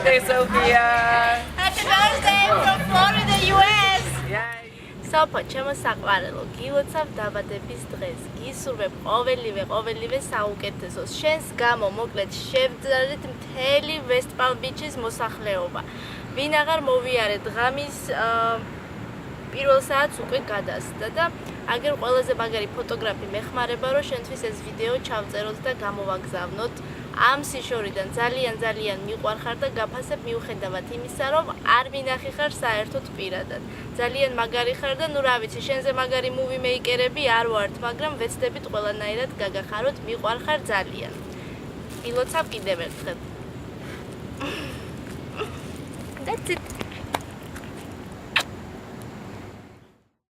birthday, Sophia! Happy birthday from Florida, US! Sophia, ჩემო საყვარელო, გილოცავ დაბადების დღეს. გისურვებ ყოველივე საუკეთესოს. შენს გამო მოკლედ შევძარით მთელი West Palm Beach-ის მოსახლეობა. ვინ აღარ მოვიარეთ ღამის პირველ საათს უკვე გადასდა და აგერ ყველაზე მაგარი ფოტოგრაფი მეხმარება, რომ შენთვის ეს ვიდეო ჩავწეროთ და გამოვაგზავნოთ. ამ სიშორიდან ძალიან მიყვარხარ და გაფასებ მიუხედავად იმისა, რომ არ მინახი ხარ საერთოდ პირადად. ძალიან მაგარი ხარ და ნუ რა ვიცი, შენზე მაგარი მუვი მეიკერები არ ვართ, მაგრამ ვეცდებით ყველანაირად გაგახაროთ, მიყვარხარ ძალიან. გილოცავ კიდევ ერთხელ. That's it.